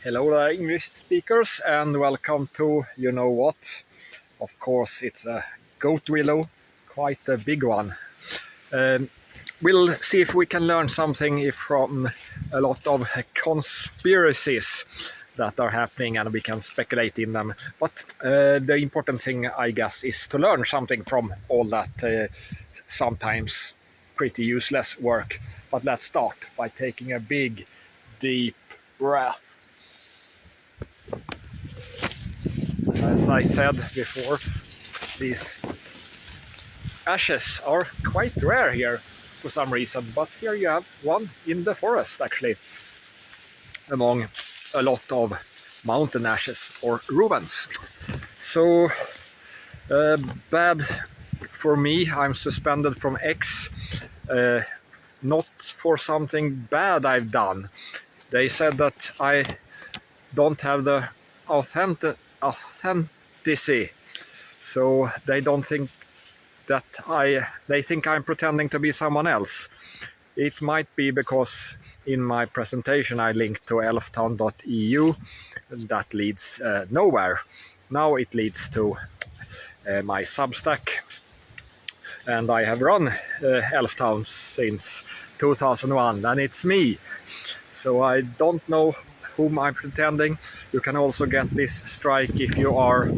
Hello there, English speakers, and welcome to you know what. Of course, it's a goat willow, quite a big one. We'll see if we can learn something from a lot of conspiracies that are happening, and we can speculate in them. But the important thing, I guess, is to learn something from all that sometimes pretty useless work. But let's start by taking a big, deep breath. As I said before, these ashes are quite rare here for some reason, but here you have one in the forest actually, among a lot of mountain ashes or ruins. So bad for me, I'm suspended from X, not for something bad I've done. They said that I don't have the authenticity, so they don't think that they think I'm pretending to be someone else. It might be because in my presentation I linked to elftown.eu, that leads nowhere. Now it leads to my Substack, and I have run Elftown since 2001, and it's me. So I don't know whom I'm pretending. You can also get this strike if you are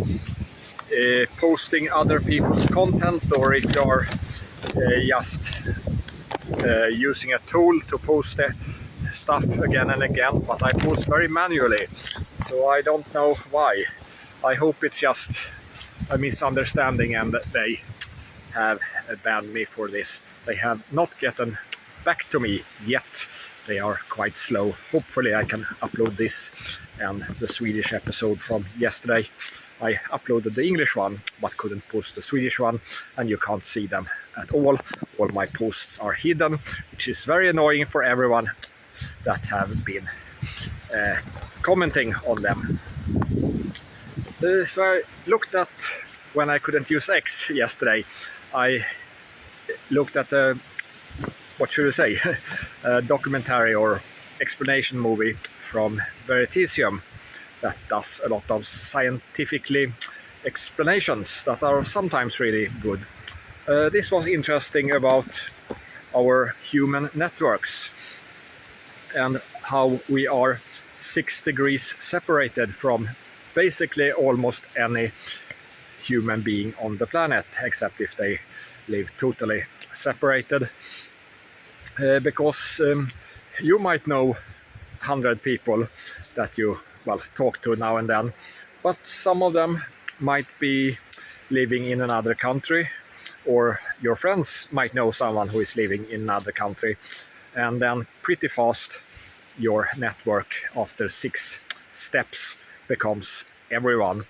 posting other people's content, or if you're just using a tool to post stuff again and again, but I post very manually, so I don't know why. I hope it's just a misunderstanding and that they have banned me for this. They have not gotten back to me yet. They are quite slow. Hopefully I can upload this and the Swedish episode from yesterday. I uploaded the English one, but couldn't post the Swedish one, and you can't see them at all. All my posts are hidden, which is very annoying for everyone that have been commenting on them. So I looked at, when I couldn't use X yesterday, I looked at a, what should I say, a documentary or explanation movie from Veritasium that does a lot of scientifically explanations that are sometimes really good. This was interesting about our human networks and how we are 6 degrees separated from basically almost any human being on the planet, except if they live totally separated. Because you might know 100 people that you talk to now and then, but some of them might be living in another country, or your friends might know someone who is living in another country, and then pretty fast your network after 6 steps becomes everyone.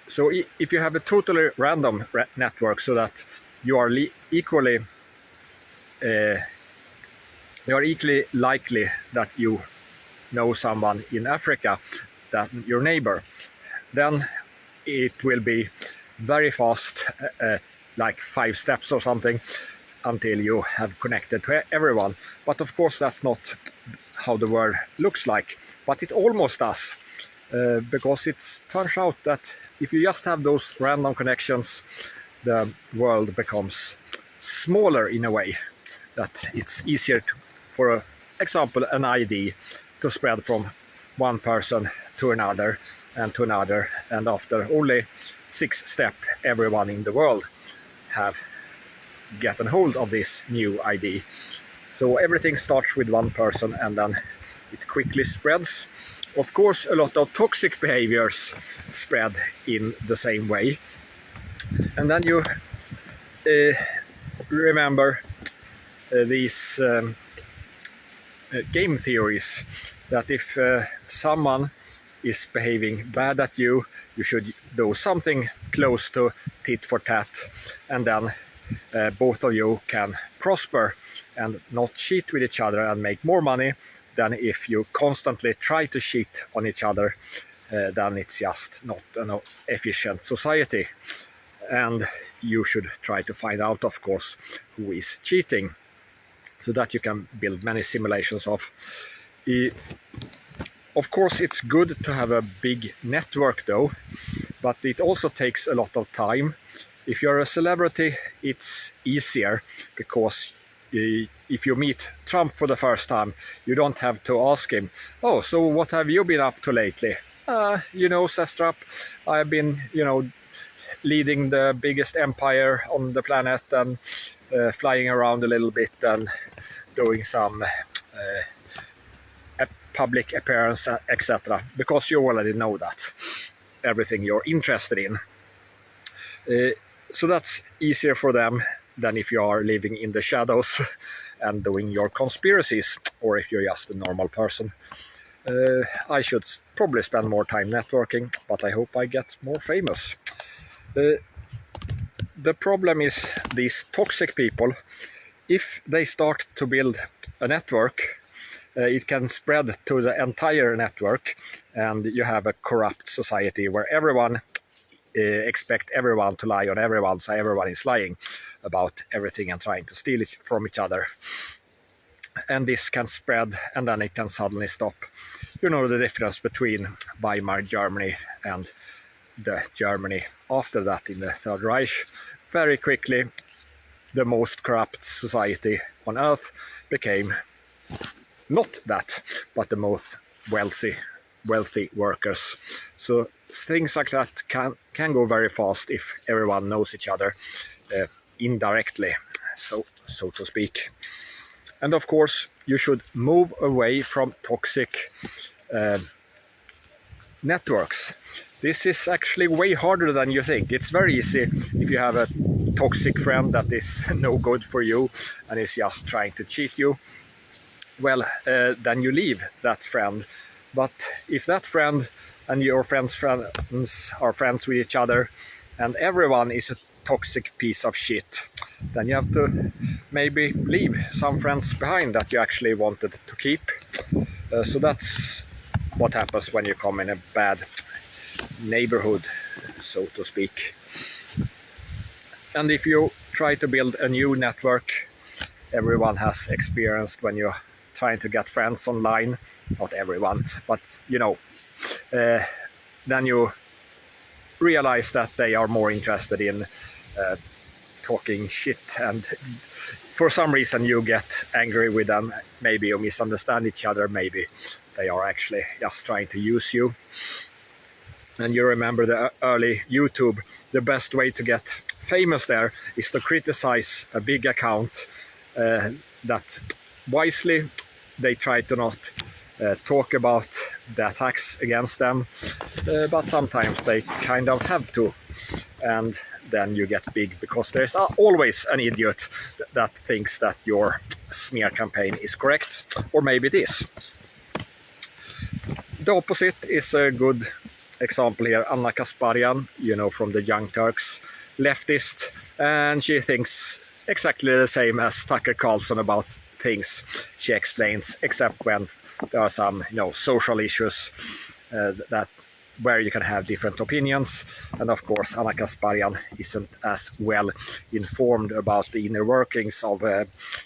So if you have a totally random network, so that you are equally likely that you know someone in Africa, that your neighbor, then it will be very fast, like 5 steps or something, until you have connected to everyone. But of course that's not how the world looks like, but it almost does, because it turns out that if you just have those random connections, the world becomes smaller in a way, that it's easier to, for example, an ID to spread from one person to another and to another, and after only 6 steps everyone in the world have gotten hold of this new ID. So everything starts with one person and then it quickly spreads. Of course, a lot of toxic behaviors spread in the same way. And then you remember these game theories, that if someone is behaving bad at you, you should do something close to tit for tat, and then both of you can prosper and not cheat with each other and make more money than if you constantly try to cheat on each other. Then it's just not an efficient society. And you should try to find out, of course, who is cheating, so that you can build many simulations of. Of course, it's good to have a big network though, but it also takes a lot of time. If you're a celebrity, it's easier because if you meet Trump for the first time, you don't have to ask him, "Oh, so what have you been up to lately?" Says Trump, "I've been, leading the biggest empire on the planet and flying around a little bit and doing some public appearance, etc." Because you already know that, everything you're interested in. So that's easier for them than if you are living in the shadows and doing your conspiracies, or if you're just a normal person. I should probably spend more time networking, but I hope I get more famous. The problem is these toxic people. If they start to build a network, it can spread to the entire network, and you have a corrupt society where everyone expect everyone to lie on everyone, so everyone is lying about everything and trying to steal it from each other. And this can spread, and then it can suddenly stop. You know the difference between Weimar Germany and the Germany after that in the Third Reich. Very quickly, the most corrupt society on earth became not that, but the most wealthy workers. So things like that can go very fast if everyone knows each other indirectly, so to speak. And of course, you should move away from toxic networks. This is actually way harder than you think. It's very easy if you have a toxic friend that is no good for you and is just trying to cheat you. Well, then you leave that friend. But if that friend and your friends are friends with each other, and everyone is a toxic piece of shit, then you have to maybe leave some friends behind that you actually wanted to keep. So that's what happens when you come in a bad neighborhood, so to speak. And if you try to build a new network, everyone has experienced when you're trying to get friends online, not everyone, but then you realize that they are more interested in talking shit, and for some reason you get angry with them. Maybe you misunderstand each other, maybe they are actually just trying to use you. And you remember the early YouTube, the best way to get famous there is to criticize a big account that wisely they try to not talk about the attacks against them, but sometimes they kind of have to, and then you get big because there's always an idiot that thinks that your smear campaign is correct, or maybe it is. The opposite is a good example here. Anna Kasparian, from the Young Turks, leftist, and she thinks exactly the same as Tucker Carlson about things. She explains, except when there are some social issues that where you can have different opinions. And of course, Anna Kasparian isn't as well informed about the inner workings of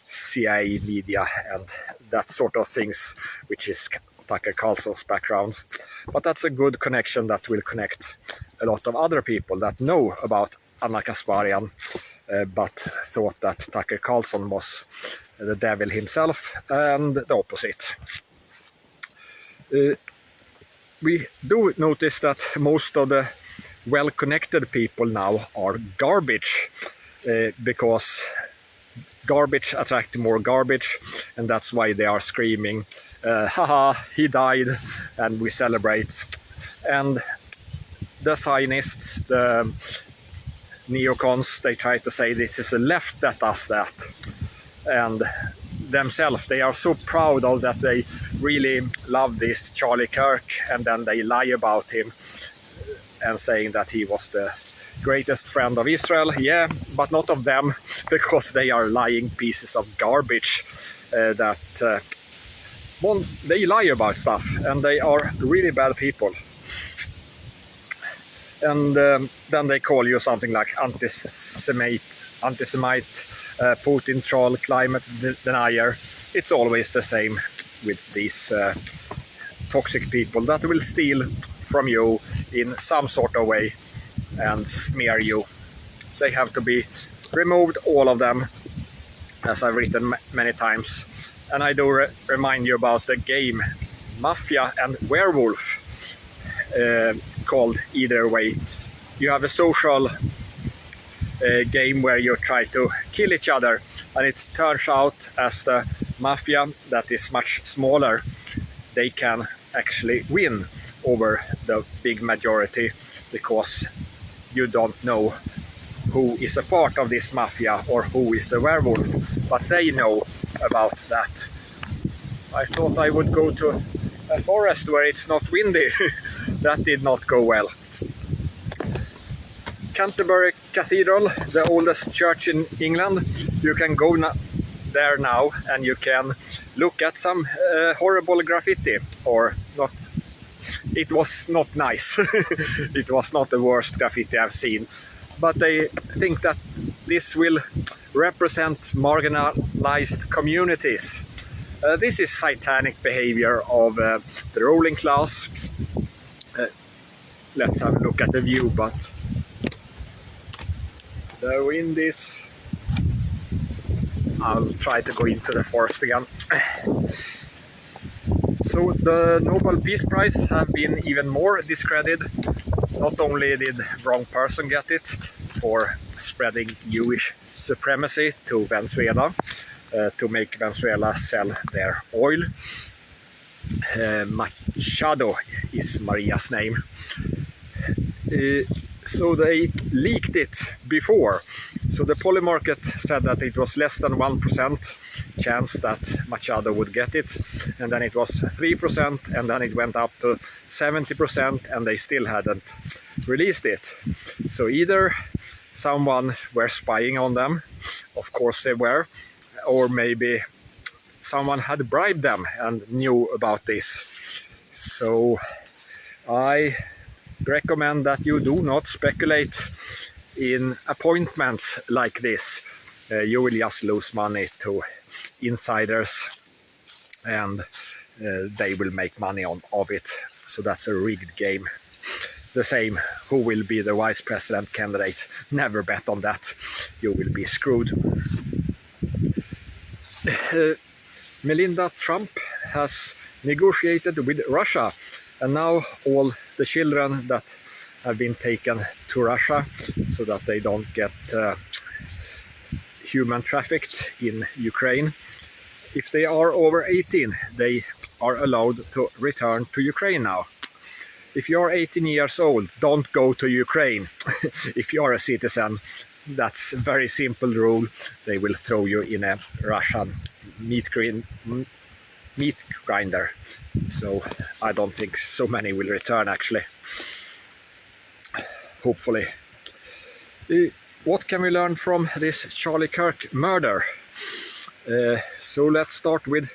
CIA media and that sort of things, which is Tucker Carlson's background. But that's a good connection that will connect a lot of other people that know about Anna Kasparian, but thought that Tucker Carlson was the devil himself, and the opposite. We do notice that most of the well-connected people now are garbage, because garbage attracts more garbage, and that's why they are screaming, haha, he died, and we celebrate. And the Zionists, the neocons, they try to say this is the left that does that. And themselves, they are so proud of that they really love this Charlie Kirk, and then they lie about him and saying that he was the greatest friend of Israel. Yeah, but not of them, because they are lying pieces of garbage they lie about stuff, and they are really bad people. And then they call you something like antisemite, Putin troll, climate denier. It's always the same with these toxic people that will steal from you in some sort of way and smear you. They have to be removed, all of them, as I've written many times. And I do remind you about the game Mafia and Werewolf, called either way. You have a social game where you try to kill each other, and it turns out as the Mafia, that is much smaller, they can actually win over the big majority, because you don't know who is a part of this Mafia or who is a werewolf, but they know about that. I thought I would go to a forest where it's not windy. That did not go well. Canterbury Cathedral, the oldest church in England. You can go there now and you can look at some horrible graffiti, or not. It was not nice. It was not the worst graffiti I've seen, but they think that this will represent marginalized communities. This is satanic behavior of the ruling class. Let's have a look at the view, but the wind is... I'll try to go into the forest again. So the Nobel Peace Prize have been even more discredited. Not only did the wrong person get it for spreading Jewish supremacy to Venezuela, to make Venezuela sell their oil. Machado is Maria's name. So they leaked it before. So the poly market said that it was less than 1% chance that Machado would get it, and then it was 3%, and then it went up to 70%, and they still hadn't released it. So either someone were spying on them, of course they were, or maybe someone had bribed them and knew about this. So I recommend that you do not speculate in appointments like this. You will just lose money to insiders, and they will make money of it. So that's a rigged game. The same, who will be the vice president candidate? Never bet on that. You will be screwed. Melinda Trump has negotiated with Russia, and now all the children that have been taken to Russia so that they don't get human trafficked in Ukraine, if they are over 18, they are allowed to return to Ukraine now. If you are 18 years old, don't go to Ukraine. If you are a citizen, that's a very simple rule. They will throw you in a Russian meat grinder. So I don't think so many will return, actually. Hopefully. What can we learn from this Charlie Kirk murder? So let's start with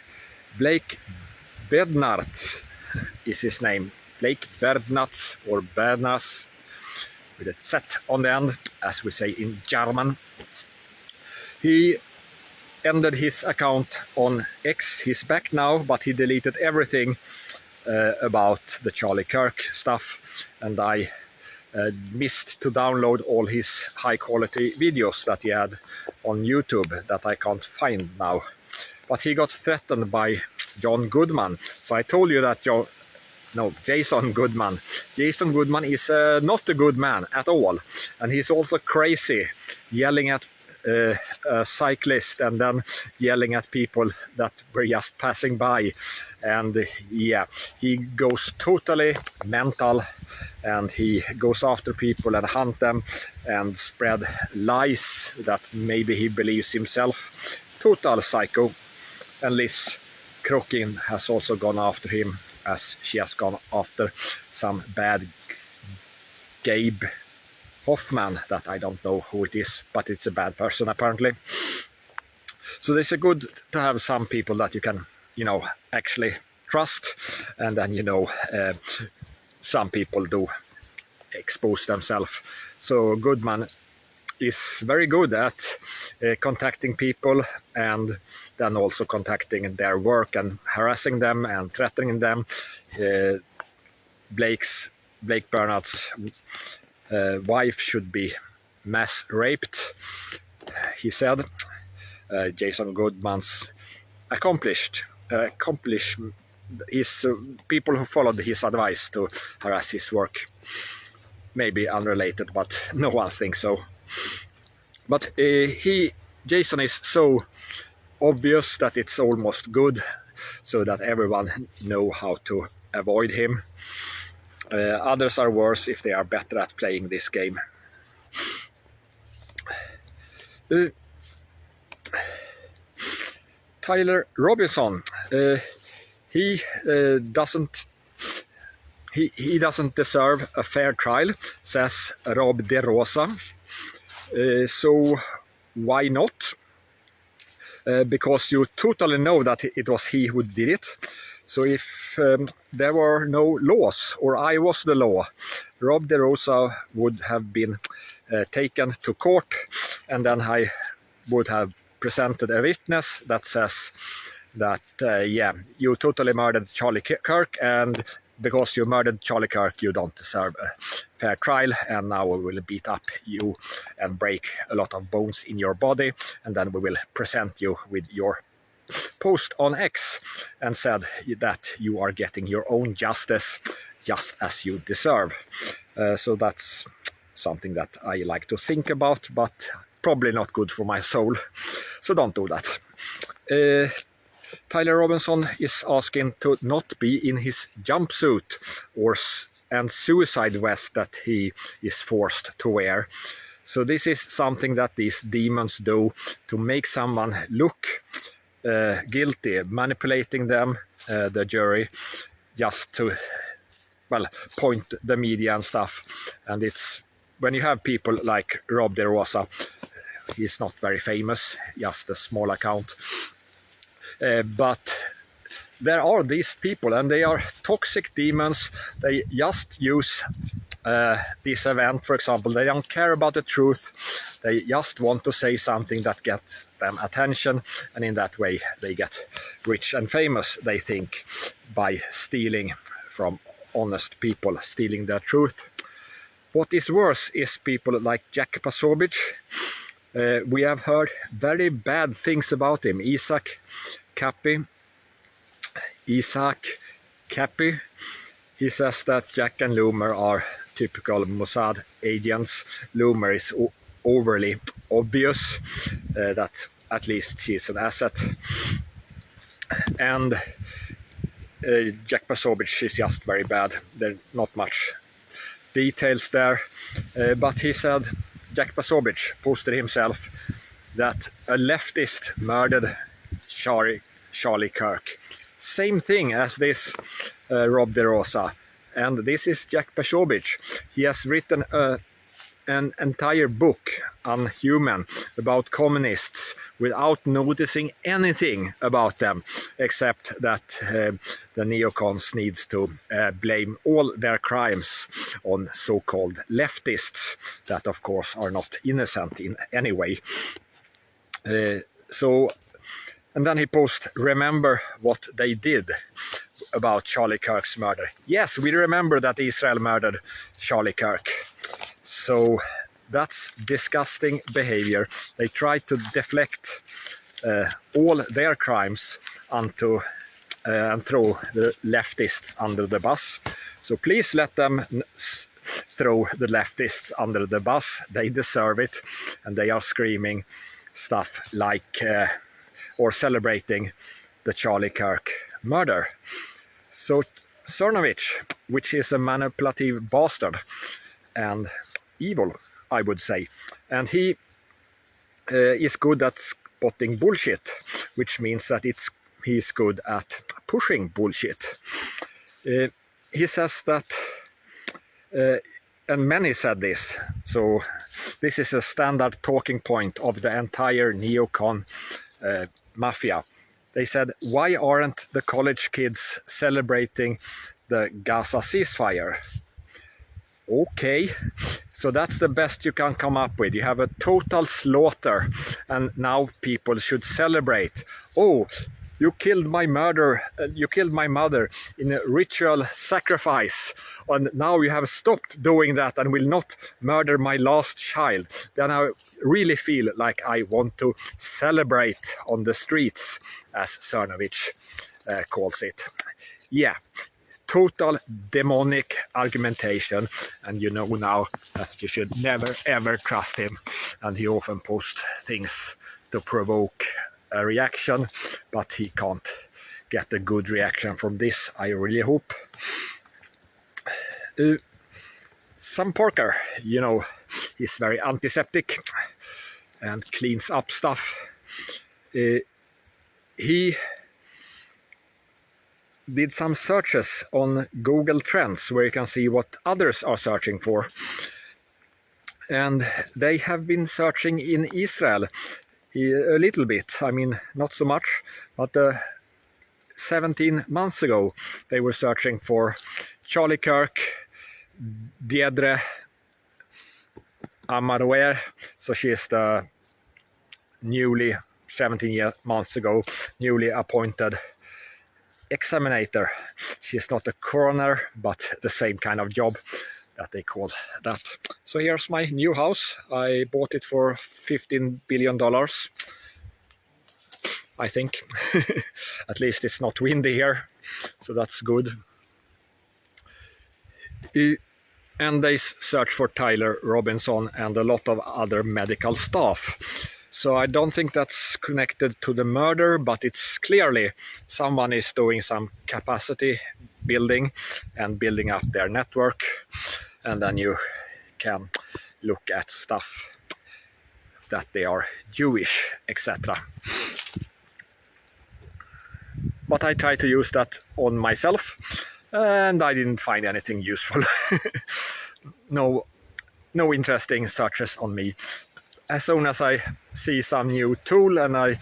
Blake Bednart is his name. Blake Bernatz, or Bernas, with a Z on the end, as we say in German. He ended his account on X. He's back now, but he deleted everything about the Charlie Kirk stuff, and I missed to download all his high quality videos that he had on YouTube that I can't find now. But he got threatened by John Goodman. So I told you that Jason Goodman. Jason Goodman is not a good man at all, and he's also crazy, yelling at a cyclist and then yelling at people that were just passing by. And yeah, he goes totally mental, and he goes after people and hunt them and spread lies that maybe he believes himself. Total psycho. And Liz Crokin has also gone after him, as she has gone after some bad Gabe Hoffman that I don't know who it is, but it's a bad person apparently. So it's good to have some people that you can, actually trust, and then, some people do expose themselves. So Goodman is very good at contacting people and then also contacting their work and harassing them and threatening them. Blake Bernard's wife should be mass raped, he said. Jason Goodman's his people who followed his advice to harass his work. Maybe unrelated, but no one thinks so. But Jason is so obvious that it's almost good, so that everyone know how to avoid him. Others are worse if they are better at playing this game. Tyler Robinson, he doesn't deserve a fair trial, says Rob DeRosa. So why not? Because you totally know that it was he who did it. So if there were no laws, or I was the law, Rob DeRosa would have been taken to court, and then I would have presented a witness that says that, yeah, you totally murdered Charlie Kirk, and because you murdered Charlie Kirk, you don't deserve a fair trial, and now we will beat up you and break a lot of bones in your body, and then we will present you with your post on X and said that you are getting your own justice just as you deserve. So that's something that I like to think about, but probably not good for my soul. So don't do that. Tyler Robinson is asking to not be in his jumpsuit and suicide vest that he is forced to wear. So this is something that these demons do to make someone look guilty, manipulating them, the jury, just to, well, point the media and stuff. And it's when you have people like Rob DeRosa, he's not very famous, just a small account. But there are these people, and they are toxic demons. They just use this event, for example. They don't care about the truth. They just want to say something that gets them attention, and in that way they get rich and famous, they think, by stealing from honest people, stealing their truth. What is worse is people like Jack Pasovich. We have heard very bad things about him. Isaac Kappy. He says that Jack and Loomer are typical Mossad agents. Loomer is overly obvious, that at least she's an asset. And Jack Pasovich is just very bad. There's not much details there. But he said, Jack Pasovich posted himself, that a leftist murdered Charlie Kirk. Same thing as this Rob DeRosa. And this is Jack Pasovich. He has written an entire book, Unhuman, about communists without noticing anything about them, except that the neocons needs to blame all their crimes on so-called leftists, that of course are not innocent in any way. And then he posts, remember what they did about Charlie Kirk's murder. Yes, we remember that Israel murdered Charlie Kirk. So that's disgusting behavior. They try to deflect all their crimes onto and throw the leftists under the bus. So please let them throw the leftists under the bus. They deserve it, and they are screaming stuff like or celebrating the Charlie Kirk murder. So Cernovich, which is a manipulative bastard and evil, I would say, and he is good at spotting bullshit, which means that he's good at pushing bullshit. He says that, and many said this, so this is a standard talking point of the entire neocon mafia. They said, why aren't the college kids celebrating the Gaza ceasefire? Okay, so that's the best you can come up with. You have a total slaughter, and now people should celebrate. Oh, you killed my mother. You killed my mother in a ritual sacrifice, and now you have stopped doing that and will not murder my last child. Then I really feel like I want to celebrate on the streets, as Cernovich calls it. Yeah. Total demonic argumentation, and you know now that you should never ever trust him, and he often posts things to provoke a reaction, but he can't get a good reaction from this, I really hope. Sam Parker, you know, he's very antiseptic and cleans up stuff. He did some searches on Google Trends where you can see what others are searching for. And they have been searching in Israel a little bit. I mean, not so much, but 17 months ago they were searching for Charlie Kirk, Deirdre Amaroer. So she is the newly, 17 months ago, newly appointed examinator. She's not a coroner, but the same kind of job that they call that. So here's my new house. I bought it for $15 billion, I think. At least it's not windy here, so that's good. And they search for Tyler Robinson and a lot of other medical staff. So I don't think that's connected to the murder, but it's clearly someone is doing some capacity building and building up their network. And then you can look at stuff that they are Jewish, etc. But I tried to use that on myself, and I didn't find anything useful. No interesting searches on me. As soon as I see some new tool and I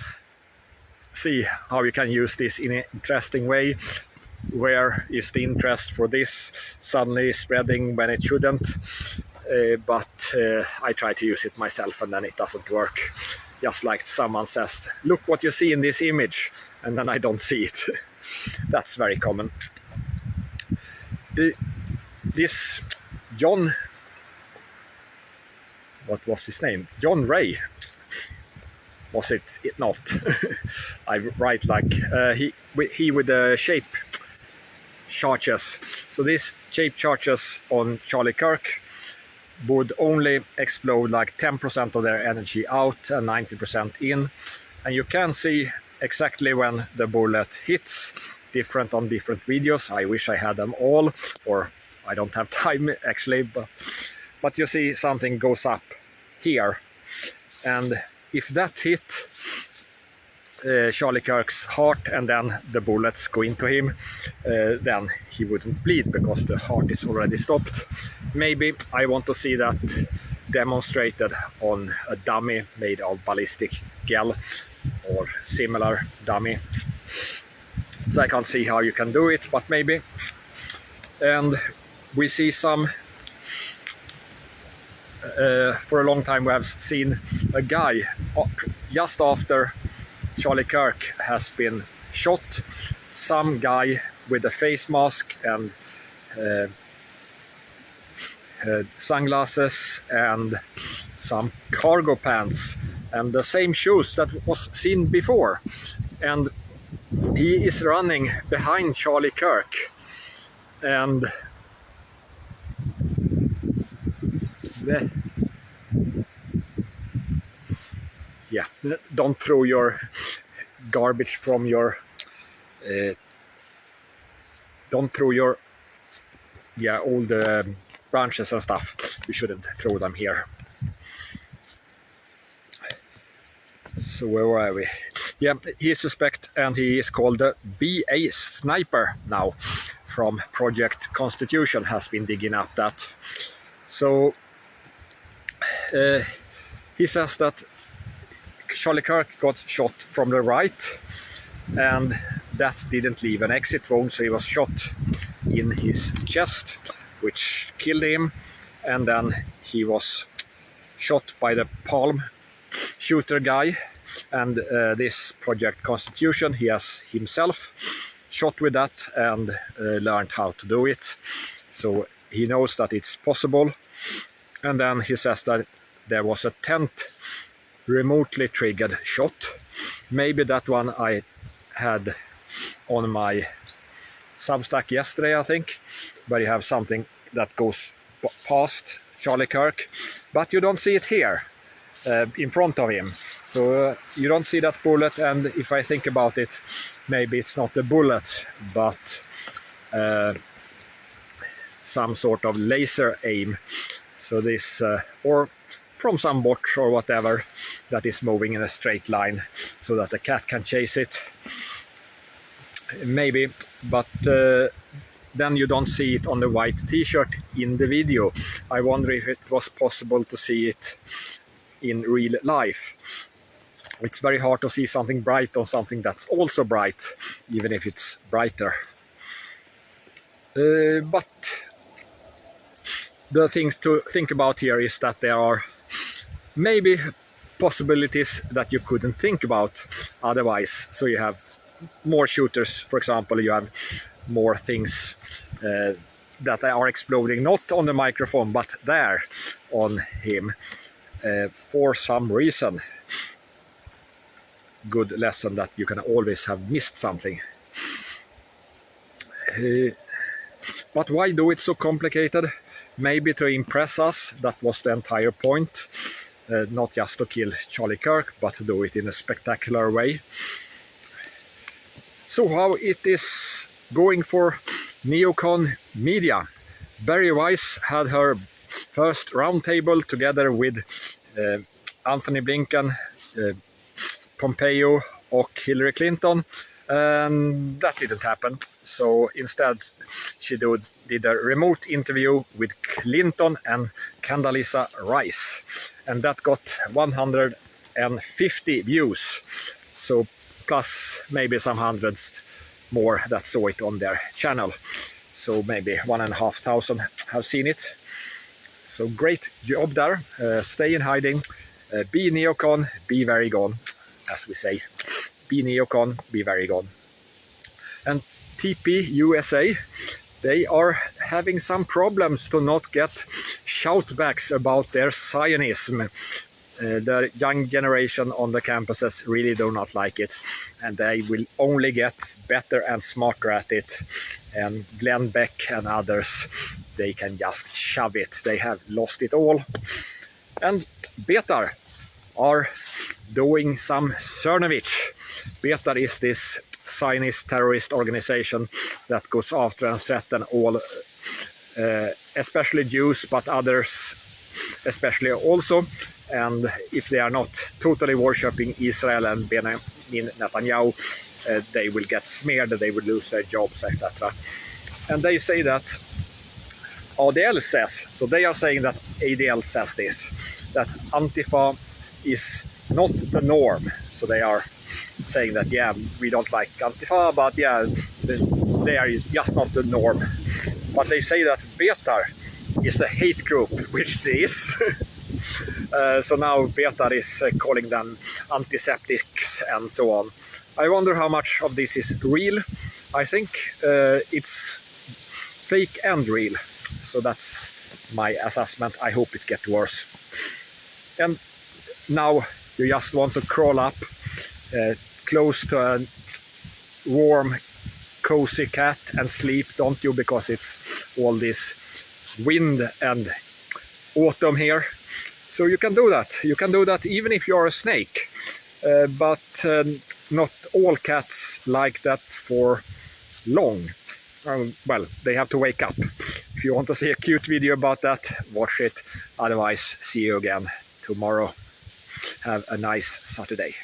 see how you can use this in an interesting way, where is the interest for this suddenly spreading when it shouldn't, but I try to use it myself and then it doesn't work. Just like someone says, look what you see in this image, and then I don't see it. That's very common. This John, what was his name? John Ray. Was it not? I write like he with the shape charges. So these shape charges on Charlie Kirk would only explode like 10% of their energy out and 90% in. And you can see exactly when the bullet hits, different on different videos. I wish I had them all, or I don't have time actually, but you see something goes up here, and if that hit Charlie Kirk's heart and then the bullets go into him, then he wouldn't bleed because the heart is already stopped. Maybe I want to see that demonstrated on a dummy made of ballistic gel or similar dummy. So I can't see how you can do it, but maybe. And we see some for a long time we have seen a guy just after Charlie Kirk has been shot, some guy with a face mask and sunglasses and some cargo pants and the same shoes that was seen before, and he is running behind Charlie Kirk. And yeah, don't throw your garbage from your don't throw your old branches and stuff. You shouldn't throw them here. So where are we? Yeah, he is suspect and he is called the BA Sniper now, from Project Constitution has been digging up that. So he says that Charlie Kirk got shot from the right and that didn't leave an exit wound, so he was shot in his chest, which killed him. and then he was shot by the palm shooter guy, and this Project Constitution he has himself shot with that and learned how to do it, so he knows that it's possible. And then he says that there was a 10th remotely triggered shot, maybe that one I had on my Substack yesterday, I think, where you have something that goes past Charlie Kirk, but you don't see it here in front of him, so you don't see that bullet. And if I think about it, maybe it's not a bullet, but some sort of laser aim, so this or from some bot or whatever that is moving in a straight line so that the cat can chase it, maybe. But then you don't see it on the white t-shirt in the video. I wonder if it was possible to see it in real life. It's very hard to see something bright on something that's also bright, even if it's brighter. But the things to think about here is that there are maybe possibilities that you couldn't think about otherwise. So you have more shooters, for example, you have more things that are exploding, not on the microphone, but there on him for some reason. Good lesson that you can always have missed something. But why do it so complicated? Maybe to impress us, that was the entire point. Not just to kill Charlie Kirk, but to do it in a spectacular way. So how it is going for Neocon Media. Barry Weiss had her first roundtable together with Anthony Blinken, Pompeo och Hillary Clinton, and that didn't happen. So instead she did a remote interview with Clinton and Condoleezza Rice, and that got 150 views. So plus maybe some hundreds more that saw it on their channel. So maybe 1,500 have seen it. So great job there. Stay in hiding. Be neocon, be very gone, as we say. Be neocon, be very gone. And TP USA, they are having some problems to not get shoutbacks about their Zionism. The young generation on the campuses really do not like it, and they will only get better and smarter at it. And Glenn Beck and others, they can just shove it. They have lost it all. And Betar are doing some Cernovich. Betar is this Zionist terrorist organization that goes after and threaten all, especially Jews, but others especially also. And if they are not totally worshipping Israel and Benjamin Netanyahu, they will get smeared, they will lose their jobs, etc. And they say that ADL says, so they are saying that ADL says this, that Antifa is not the norm. So they are saying that, yeah, we don't like Antifa, but yeah, they are just not the norm. But they say that Betar is a hate group, which it is. So now Betar is calling them antiseptics and so on. I wonder how much of this is real. I think it's fake and real. So that's my assessment. I hope it gets worse. And now you just want to crawl up close to a warm, cozy cat and sleep, don't you? Because it's all this wind and autumn here. So you can do that. You can do that even if you're a snake. But not all cats like that for long. Well, they have to wake up. If you want to see a cute video about that, watch it. Otherwise, see you again tomorrow. Have a nice Saturday.